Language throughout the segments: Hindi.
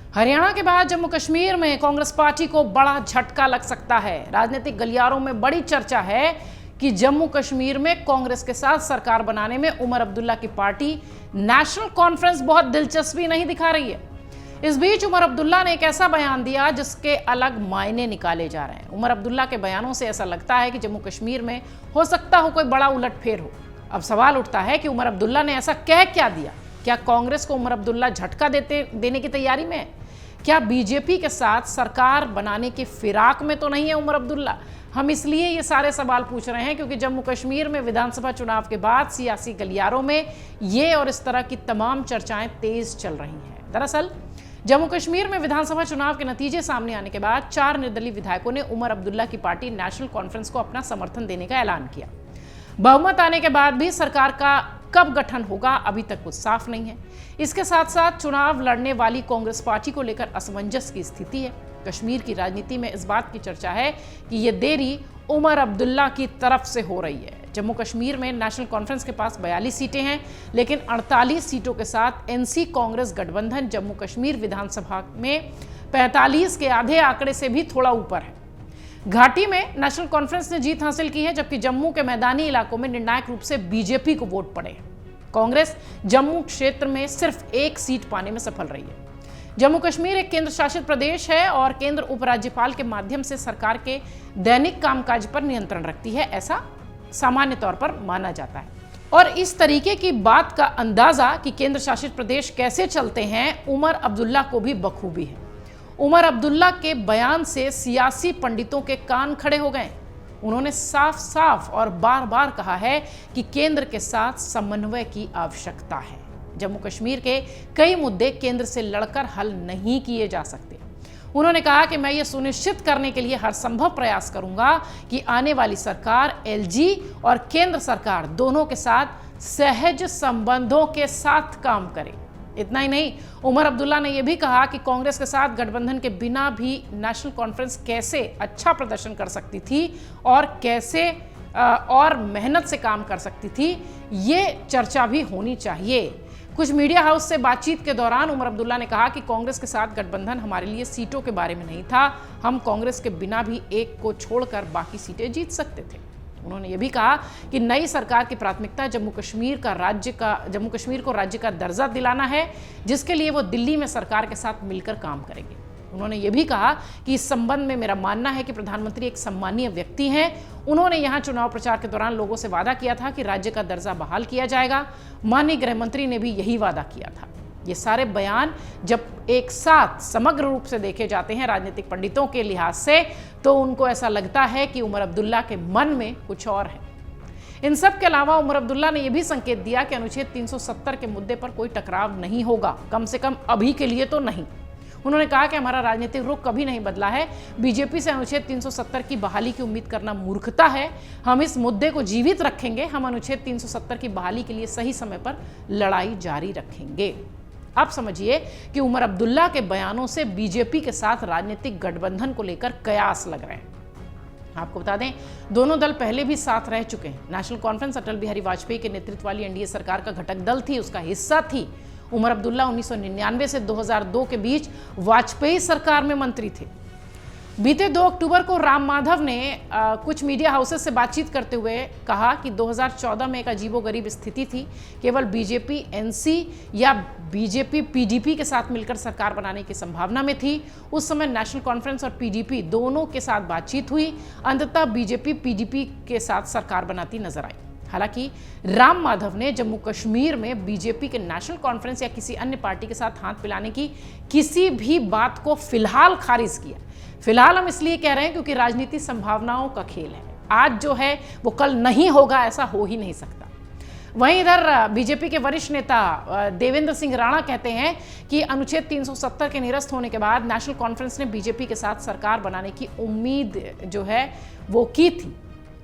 हरियाणा के बाद जम्मू कश्मीर में कांग्रेस पार्टी को बड़ा झटका लग सकता है। राजनीतिक गलियारों में बड़ी चर्चा है कि जम्मू कश्मीर में कांग्रेस के साथ सरकार बनाने में उमर अब्दुल्ला की पार्टी नेशनल कॉन्फ्रेंस बहुत दिलचस्पी नहीं दिखा रही है। इस बीच उमर अब्दुल्ला ने एक ऐसा बयान दिया जिसके अलग मायने निकाले जा रहे हैं। उमर अब्दुल्ला के बयानों से ऐसा लगता है कि जम्मू कश्मीर में हो सकता हो कोई बड़ा उलटफेर हो। अब सवाल उठता है कि उमर अब्दुल्ला ने ऐसा कह क्या दिया? क्या कांग्रेस को उमर अब्दुल्ला झटका देने की तैयारी में है? क्या बीजेपी के साथ सरकार बनाने की फिराक में तो नहीं है उमर अब्दुल्ला? हम इसलिए ये सारे सवाल पूछ रहे हैं क्योंकि जम्मू कश्मीर में विधानसभा चुनाव के बाद सियासी गलियारों में ये और इस तरह की तमाम चर्चाएं तेज चल रही हैं। दरअसल जम्मू कश्मीर में विधानसभा चुनाव के नतीजे सामने आने के बाद 4 निर्दलीय विधायकों ने उमर अब्दुल्ला की पार्टी नेशनल कॉन्फ्रेंस को अपना समर्थन देने का ऐलान किया। बहुमत आने के बाद भी सरकार का कब गठन होगा अभी तक कुछ साफ नहीं है। इसके साथ साथ चुनाव लड़ने वाली कांग्रेस पार्टी को लेकर असमंजस की स्थिति है। कश्मीर की राजनीति में इस बात की चर्चा है कि यह देरी उमर अब्दुल्ला की तरफ से हो रही है। जम्मू कश्मीर में नेशनल कॉन्फ्रेंस के पास 42 सीटें हैं, लेकिन 48 सीटों के साथ एनसी कांग्रेस गठबंधन जम्मू कश्मीर विधानसभा में 45 के आधे आंकड़े से भी थोड़ा ऊपर है। घाटी में नेशनल कॉन्फ्रेंस ने जीत हासिल की है, जबकि जम्मू के मैदानी इलाकों में निर्णायक रूप से बीजेपी को वोट पड़े हैं। कांग्रेस जम्मू क्षेत्र में सिर्फ 1 सीट पाने में सफल रही है। जम्मू कश्मीर एक केंद्र शासित प्रदेश है और केंद्र उपराज्यपाल के माध्यम से सरकार के दैनिक कामकाज पर नियंत्रण रखती है, ऐसा सामान्य तौर पर माना जाता है। और इस तरीके की बात का अंदाजा कि केंद्र शासित प्रदेश कैसे चलते हैं उमर अब्दुल्ला को भी बखूबी है। उमर अब्दुल्ला के बयान से सियासी पंडितों के कान खड़े हो गए। उन्होंने साफ साफ और बार बार कहा है कि केंद्र के साथ समन्वय की आवश्यकता है। जम्मू कश्मीर के कई मुद्दे केंद्र से लड़कर हल नहीं किए जा सकते। उन्होंने कहा कि मैं ये सुनिश्चित करने के लिए हर संभव प्रयास करूंगा कि आने वाली सरकार एलजी और केंद्र सरकार दोनों के साथ सहज संबंधों के साथ काम करे। इतना ही नहीं, उमर अब्दुल्ला ने यह भी कहा कि कांग्रेस के साथ गठबंधन के बिना भी नेशनल कॉन्फ्रेंस कैसे अच्छा प्रदर्शन कर सकती थी और कैसे और मेहनत से काम कर सकती थी, ये चर्चा भी होनी चाहिए। कुछ मीडिया हाउस से बातचीत के दौरान उमर अब्दुल्ला ने कहा कि कांग्रेस के साथ गठबंधन हमारे लिए सीटों के बारे में नहीं था, हम कांग्रेस के बिना भी एक को छोड़कर बाकी सीटें जीत सकते थे। उन्होंने ये भी कहा कि नई सरकार की प्राथमिकता जम्मू कश्मीर को राज्य का दर्जा दिलाना है, जिसके लिए वो दिल्ली में सरकार के साथ मिलकर काम करेंगे। उन्होंने ये भी कहा कि इस संबंध में मेरा मानना है कि प्रधानमंत्री एक सम्मानीय व्यक्ति हैं। उन्होंने यहां चुनाव प्रचार के दौरान लोगों से वादा किया था कि राज्य का दर्जा बहाल किया जाएगा। माननीय गृह मंत्री ने भी यही वादा किया था। ये सारे बयान जब एक साथ समग्र रूप से देखे जाते हैं राजनीतिक पंडितों के लिहाज से, तो उनको ऐसा लगता है कि उमर अब्दुल्ला के मन में कुछ और है। इन सब के अलावा उमर अब्दुल्ला ने यह भी संकेत दिया कि अनुच्छेद 370 के मुद्दे पर कोई टकराव नहीं होगा, कम से कम अभी के लिए तो नहीं। उन्होंने कहा कि हमारा राजनीतिक रुख कभी नहीं बदला है। बीजेपी से अनुच्छेद 370 की बहाली की उम्मीद करना मूर्खता है। हम इस मुद्दे को जीवित रखेंगे। हम अनुच्छेद 370 की बहाली के लिए सही समय पर लड़ाई जारी रखेंगे। आप समझिए कि उमर अब्दुल्ला के बयानों से बीजेपी के साथ राजनीतिक गठबंधन को लेकर कयास लग रहे हैं। आपको बता दें, दोनों दल पहले भी साथ रह चुके हैं। नेशनल कॉन्फ्रेंस अटल बिहारी वाजपेयी के नेतृत्व वाली एनडीए सरकार का घटक दल थी, उसका हिस्सा थी। उमर अब्दुल्ला 1999 से 2002 के बीच वाजपेयी सरकार में मंत्री थे। बीते 2 अक्टूबर को राम माधव ने कुछ मीडिया हाउसेस से बातचीत करते हुए कहा कि 2014 में एक अजीबोगरीब स्थिति थी। केवल बीजेपी एनसी या बीजेपी पीडीपी के साथ मिलकर सरकार बनाने की संभावना में थी। उस समय नेशनल कॉन्फ्रेंस और पीडीपी दोनों के साथ बातचीत हुई। अंततः बीजेपी पीडीपी के साथ सरकार बनाती नजर आई। हालांकि राम माधव ने जम्मू कश्मीर में बीजेपी के नेशनल कॉन्फ्रेंस या किसी अन्य पार्टी के साथ हाथ मिलाने की किसी भी बात को फिलहाल खारिज किया। फिलहाल हम इसलिए कह रहे हैं क्योंकि राजनीति संभावनाओं का खेल है। आज जो है वो कल नहीं होगा, ऐसा हो ही नहीं सकता। वहीं इधर बीजेपी के वरिष्ठ नेता देवेंद्र सिंह राणा कहते हैं कि अनुच्छेद 370 के निरस्त होने के बाद नेशनल कॉन्फ्रेंस ने बीजेपी के साथ सरकार बनाने की उम्मीद जो है वो की थी।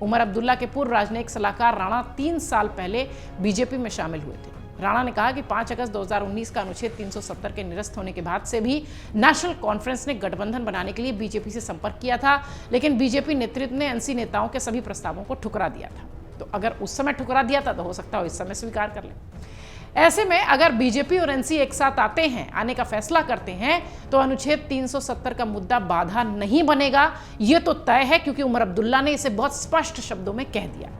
उमर अब्दुल्ला के पूर्व राजनयिक सलाहकार राणा 3 साल पहले बीजेपी में शामिल हुए थे। राणा ने कहा कि 5 अगस्त 2019 का अनुच्छेद 370 के निरस्त होने के बाद से भी नेशनल कॉन्फ्रेंस ने गठबंधन बनाने के लिए बीजेपी से संपर्क किया था, लेकिन बीजेपी नेतृत्व ने एनसी नेताओं के सभी प्रस्तावों को ठुकरा दिया था। तो अगर उस समय ठुकरा दिया था तो हो सकता हो इस समय स्वीकार कर ले। ऐसे में अगर बीजेपी और एनसी एक साथ आने का फैसला करते हैं तो अनुच्छेद 370 का मुद्दा बाधा नहीं बनेगा। यह तो तय है, क्योंकि उमर अब्दुल्ला ने इसे बहुत स्पष्ट शब्दों में कह दिया।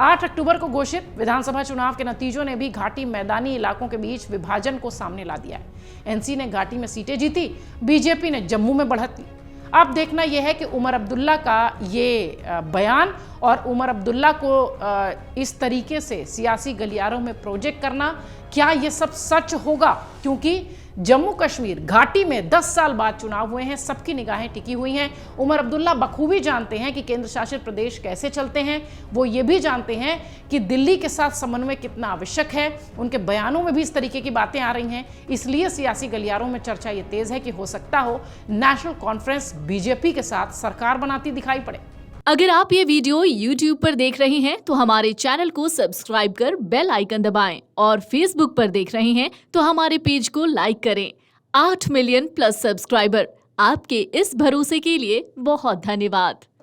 8 अक्टूबर को घोषित विधानसभा चुनाव के नतीजों ने भी घाटी मैदानी इलाकों के बीच विभाजन को सामने ला दिया है। एनसी ने घाटी में सीटें जीती, बीजेपी ने जम्मू में बढ़त ली। अब देखना यह है कि उमर अब्दुल्ला का ये बयान और उमर अब्दुल्ला को इस तरीके से सियासी गलियारों में प्रोजेक्ट करना, क्या ये सब सच होगा? क्योंकि जम्मू कश्मीर घाटी में 10 साल बाद चुनाव हुए हैं, सबकी निगाहें टिकी हुई हैं। उमर अब्दुल्ला बखूबी जानते हैं कि केंद्र शासित प्रदेश कैसे चलते हैं। वो ये भी जानते हैं कि दिल्ली के साथ समन्वय कितना आवश्यक है। उनके बयानों में भी इस तरीके की बातें आ रही हैं। इसलिए सियासी गलियारों में चर्चा ये तेज है कि हो सकता हो नेशनल कॉन्फ्रेंस बीजेपी के साथ सरकार बनाती दिखाई पड़े। अगर आप ये वीडियो YouTube पर देख रहे हैं तो हमारे चैनल को सब्सक्राइब कर बेल आइकन दबाएं, और Facebook पर देख रहे हैं तो हमारे पेज को लाइक करें। 8 मिलियन प्लस सब्सक्राइबर, आपके इस भरोसे के लिए बहुत धन्यवाद।